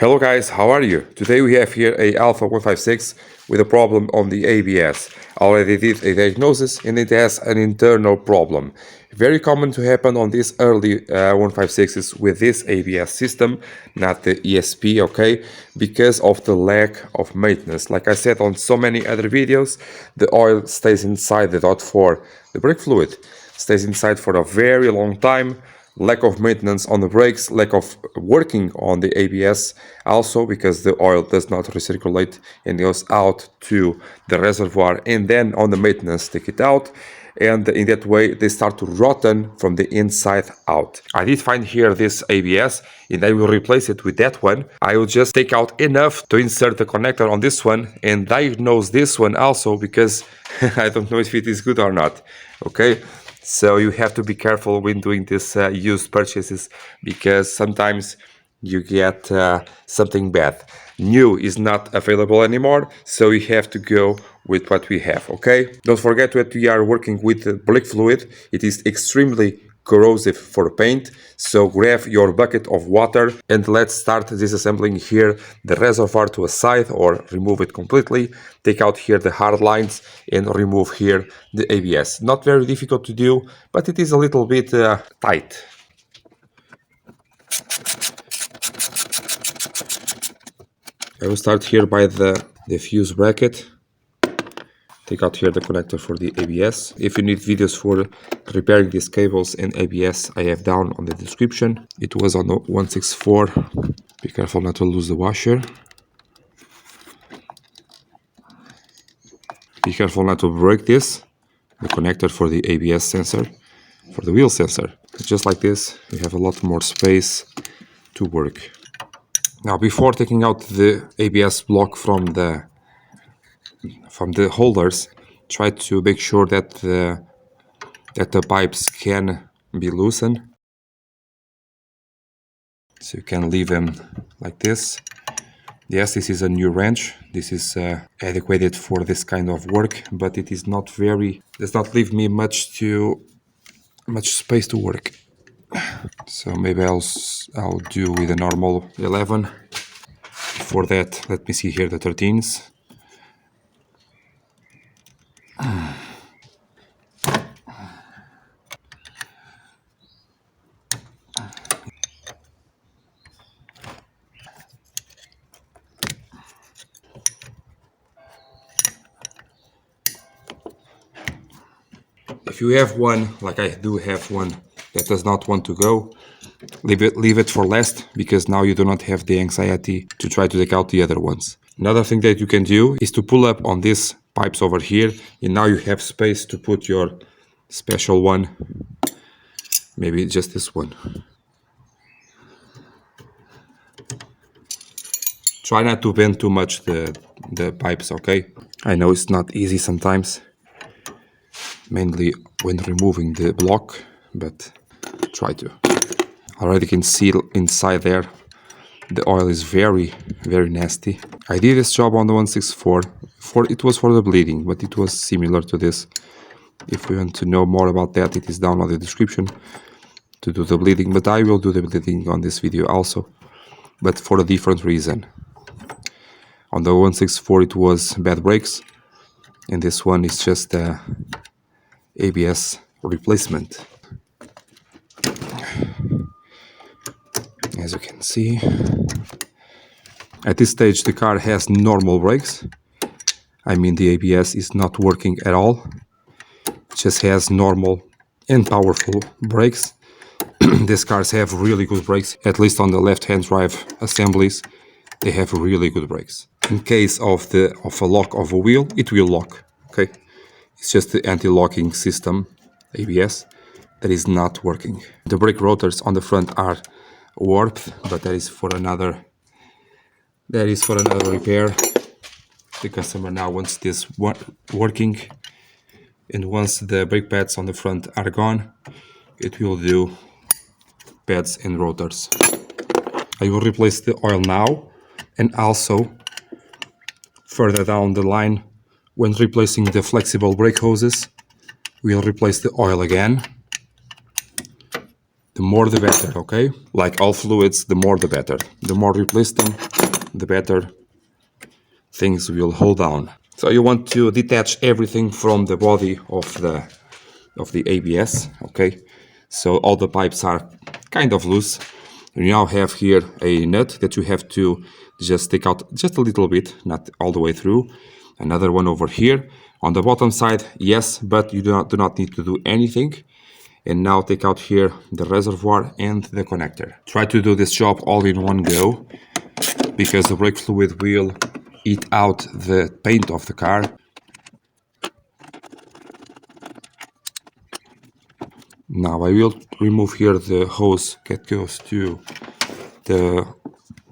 Hello guys, how are you? Today we have here a Alfa 156 with a problem on the ABS. I already did a diagnosis and it has an internal problem. Very common to happen on these early 156s with this ABS system, not the ESP, okay? Because of the lack of maintenance. Like I said on so many other videos, the oil stays inside the .4. The brake fluid stays inside for a very long time. Lack of maintenance on the brakes, lack of working on the ABS, also because the oil does not recirculate and goes out to the reservoir, and then on the maintenance take it out, and in that way they start to rotten from the inside out. I did find here this ABS and I will replace it with that one. I will just take out enough to insert the connector on this one and diagnose this one also, because I don't know if it is good or not. Okay, so you have to be careful when doing this used purchases, because sometimes you get something bad. New is not available anymore, so you have to go with what we have, okay? Don't forget that we are working with brake fluid. It is extremely corrosive for paint, so grab your bucket of water and let's start disassembling here the reservoir to a side, or remove it completely. Take out here the hard lines and remove here the ABS. Not very difficult to do, but it is a little bit tight. I will start here by the fuse bracket. Take out here the connector for the ABS. If you need videos for repairing these cables and ABS, I have down on the description. It was on the 164. Be careful not to lose the washer. Be careful not to break this, the connector for the ABS sensor, for the wheel sensor. Just like this, you have a lot more space to work. Now, before taking out the ABS block from the holders, try to make sure that the pipes can be loosened. So you can leave them like this. Yes, this is a new wrench. This is adequate for this kind of work, but it is not does not leave me much space to work. So maybe I'll do with a normal 11. For that, let me see here the 13s. If you have one, like I do have one, that does not want to go, leave it for last, because now you do not have the anxiety to try to take out the other ones. Another thing that you can do is to pull up on these pipes over here, and now you have space to put your special one, maybe just this one. Try not to bend too much the pipes, okay? I know it's not easy sometimes, mainly when removing the block, but try to. Already can see inside there the oil is very, very nasty. I did this job on the 164. It was for the bleeding, but it was similar to this. If you want to know more about that, it is down on the description to do the bleeding, but I will do the bleeding on this video also, but for a different reason. On the 164 it was bad brakes, and this one is just ABS replacement. As you can see, at this stage the car has normal brakes. I mean, the ABS is not working at all. It just has normal and powerful brakes. These cars have really good brakes, at least on the left-hand drive assemblies. They have really good brakes. In case of a lock of a wheel, it will lock. Okay, it's just the anti-locking system ABS that is not working. The brake rotors on the front are warped, but that is for another repair. The customer now wants this working, and once the brake pads on the front are gone, it will do pads and rotors. I will replace the oil now, and also further down the line, when replacing the flexible brake hoses, we'll replace the oil again. the more the better, okay? Like all fluids, the more the better. The more you replace them, the better things will hold down. So you want to detach everything from the body of the ABS, okay? So all the pipes are kind of loose. You now have here a nut that you have to just take out just a little bit, not all the way through. Another one over here. On the bottom side, yes, but you do not need to do anything. And now take out here the reservoir and the connector. Try to do this job all in one go, because the brake fluid will eat out the paint of the car. Now I will remove here the hose that goes to the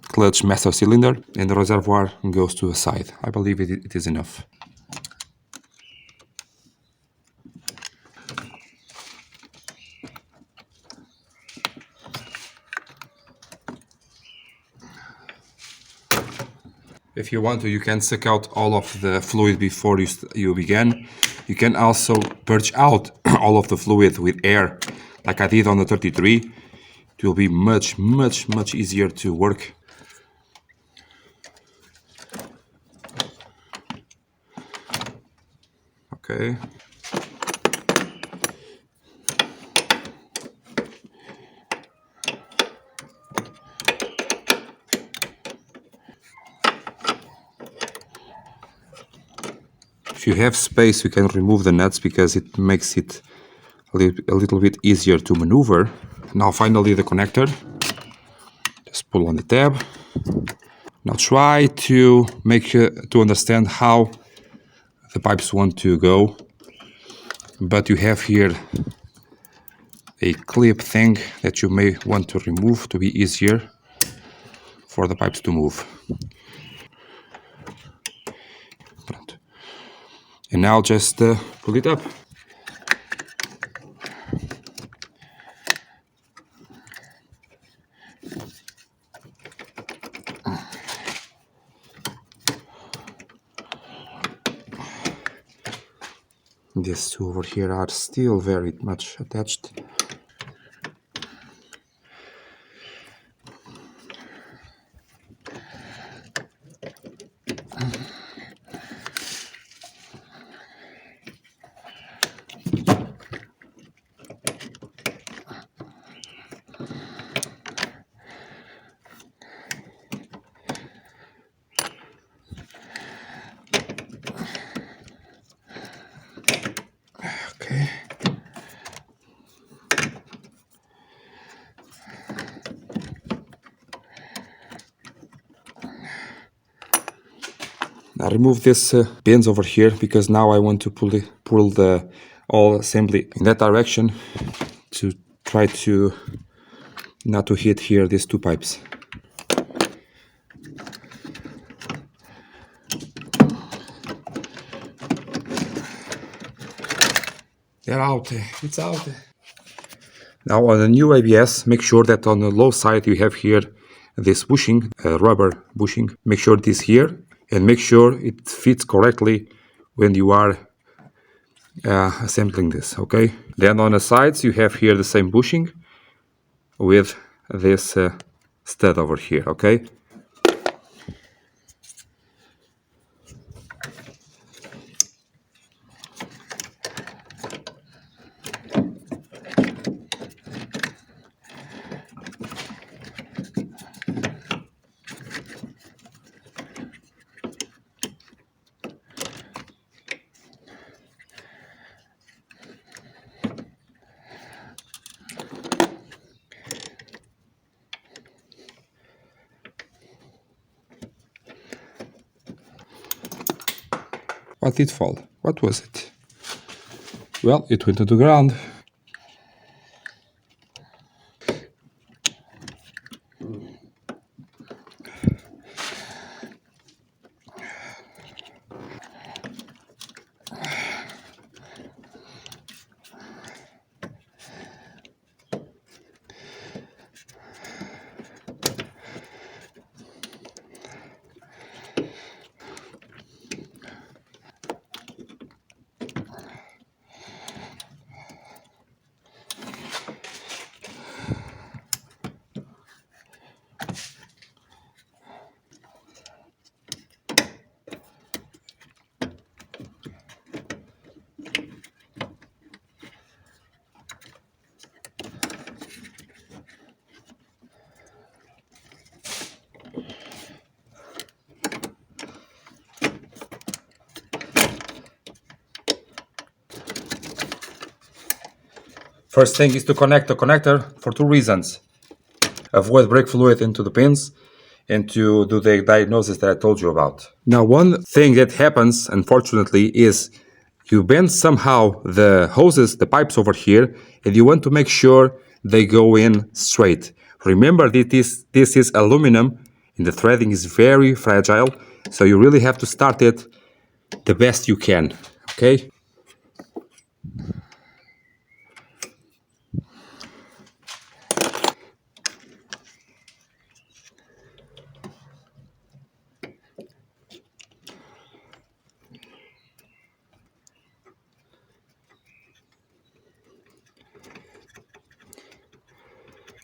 clutch master cylinder, and the reservoir goes to the side. I believe it is enough. If you want to, you can suck out all of the fluid before you begin. You can also purge out all of the fluid with air, like I did on the 33. It will be much easier to work. Okay. If you have space, you can remove the nuts because it makes it a little bit easier to maneuver. Now finally the connector. Just pull on the tab. Now try to to understand how the pipes want to go. But you have here a clip thing that you may want to remove to be easier for the pipes to move. And now just pull it up. These two over here are still very much attached. Okay. Now remove this pins over here, because now I want to pull the all assembly in that direction to try to not to hit here these two pipes. They're out. It's out. Now on the new ABS, make sure that on the low side you have here this bushing, rubber bushing. Make sure it is here, and make sure it fits correctly when you are assembling this, okay? Then on the sides you have here the same bushing with this stud over here, okay? What did fall? What was it? Well, it went to the ground. First thing is to connect the connector for two reasons. Avoid brake fluid into the pins and to do the diagnosis that I told you about. Now, one thing that happens, unfortunately, is you bend somehow the hoses, the pipes over here, and you want to make sure they go in straight. Remember that this is aluminum and the threading is very fragile, so you really have to start it the best you can, okay?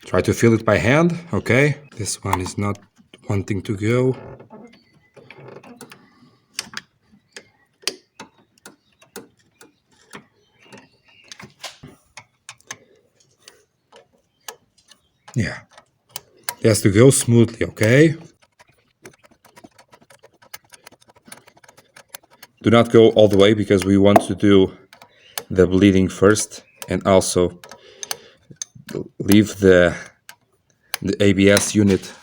Try to feel it by hand, okay? This one is not wanting to go. Yeah, it has to go smoothly, okay? Do not go all the way because we want to do the bleeding first and also leave the ABS unit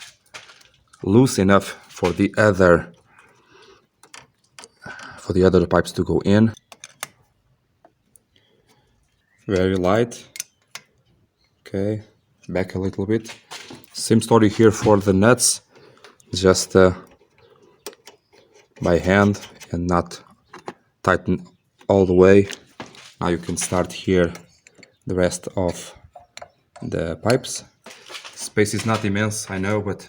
loose enough for the other pipes to go in. Very light. Okay, back a little bit. Same story here for the nuts, just by hand and not tighten all the way. Now you can start here the rest of the pipes. Space is not immense, I know, but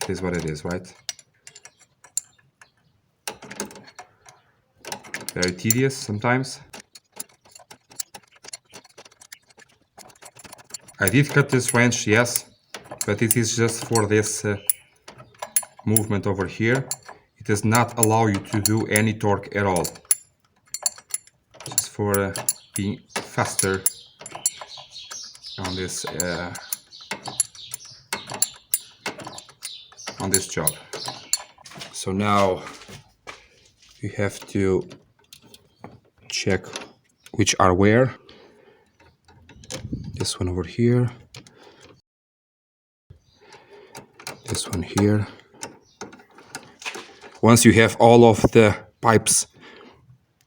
it is what it is, right? Very tedious sometimes. I did cut this wrench, yes, but it is just for this movement over here. It does not allow you to do any torque at all. Just for being faster on this job. So now you have to check which are where. This one over here, this one here. Once you have all of the pipes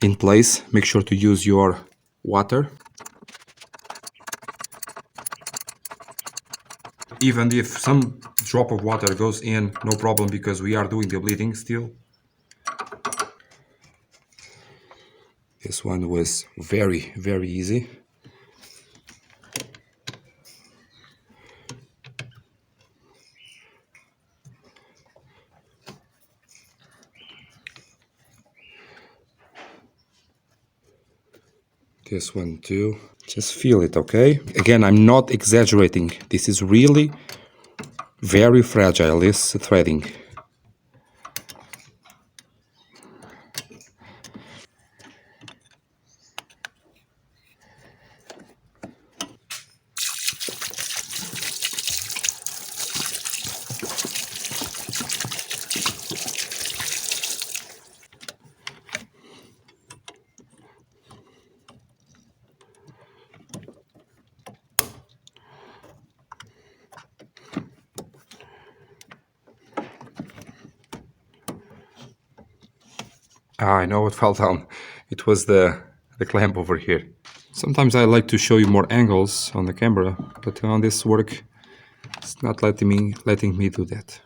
in place, make sure to use your water. Even if some drop of water goes in, no problem, because we are doing the bleeding still. This one was very, very easy. This one too. Just feel it, okay? Again, I'm not exaggerating. This is really very fragile, this threading. Ah, I know it fell down. It was the clamp over here. Sometimes I like to show you more angles on the camera, but on this work, it's not letting me do that.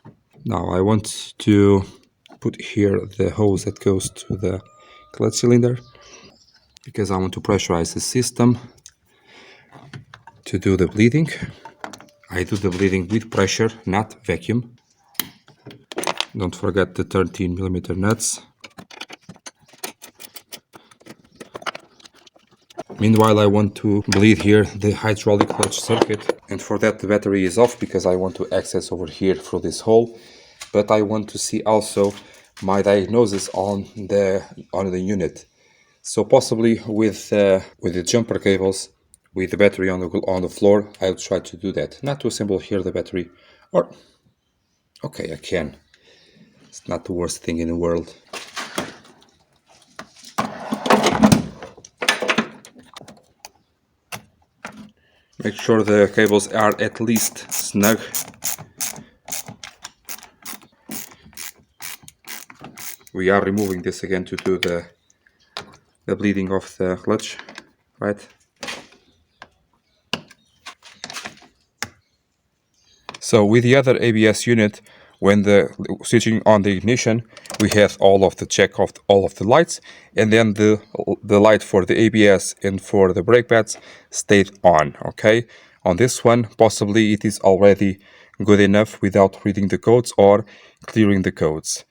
Now I want to put here the hose that goes to the clutch cylinder, because I want to pressurize the system to do the bleeding. I do the bleeding with pressure, not vacuum. Don't forget the 13mm nuts. Meanwhile, I want to bleed here the hydraulic clutch circuit, and for that the battery is off because I want to access over here through this hole. But I want to see also my diagnosis on the unit. So possibly with the jumper cables, with the battery on the floor, I'll try to do that. Not to assemble here the battery, or okay, I can. It's not the worst thing in the world. Make sure the cables are at least snug. We are removing this again to do the bleeding of the clutch, right? So with the other ABS unit, when the switching on the ignition, we have all of the check of all of the lights, and then the light for the ABS and for the brake pads stayed on. Okay, on this one, possibly it is already good enough without reading the codes or clearing the codes.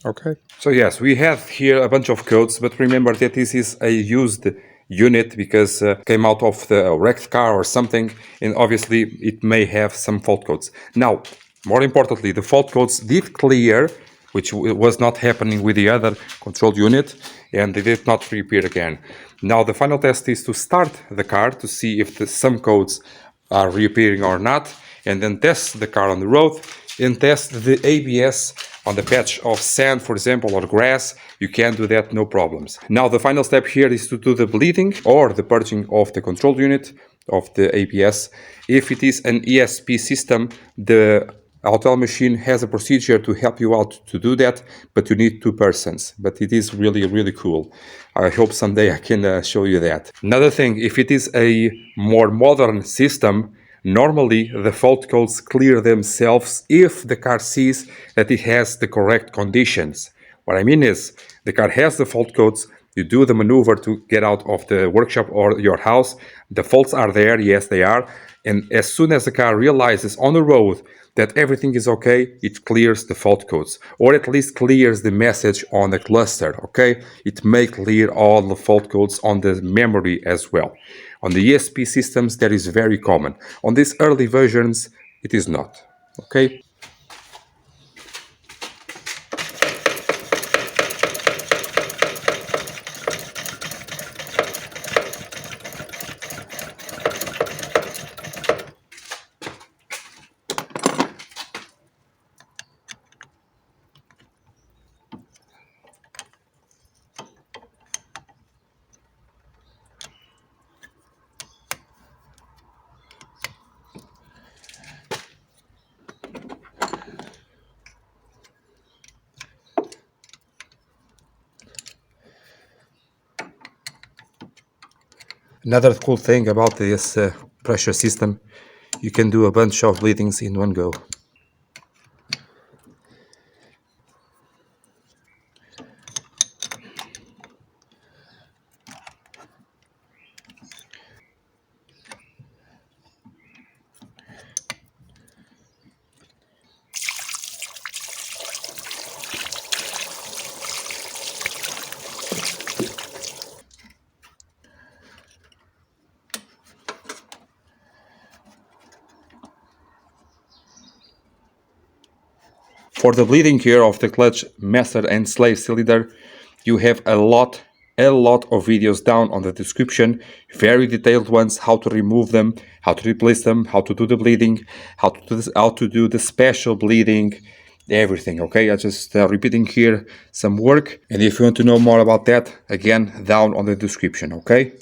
Okay. So yes, we have here a bunch of codes, but remember that this is a used unit because came out of the wrecked car or something, and obviously it may have some fault codes. Now, more importantly, the fault codes did clear, which was not happening with the other control unit, and they did not reappear again. Now the final test is to start the car to see if some codes are reappearing or not, and then test the car on the road and test the ABS on the patch of sand, for example, or grass. You can do that, no problems. Now the final step here is to do the bleeding or the purging of the control unit of the ABS. If it is an ESP system, the Autel machine has a procedure to help you out to do that, but you need 2 persons. But it is really, really cool. I hope someday I can show you that. Another thing, if it is a more modern system, normally the fault codes clear themselves if the car sees that it has the correct conditions. What I mean is, the car has the fault codes, you do the maneuver to get out of the workshop or your house, the faults are there, yes they are, and as soon as the car realizes on the road that everything is okay, it clears the fault codes, or at least clears the message on the cluster, okay? It may clear all the fault codes on the memory as well. On the ESP systems, that is very common. On these early versions, it is not, okay? Another cool thing about this pressure system, you can do a bunch of bleedings in one go. For the bleeding here of the clutch master and slave cylinder, you have a lot of videos down on the description, very detailed ones, how to remove them, how to replace them, how to do the bleeding, how to do the special bleeding, everything, okay? I'm just repeating here some work, and if you want to know more about that, again, down on the description, okay?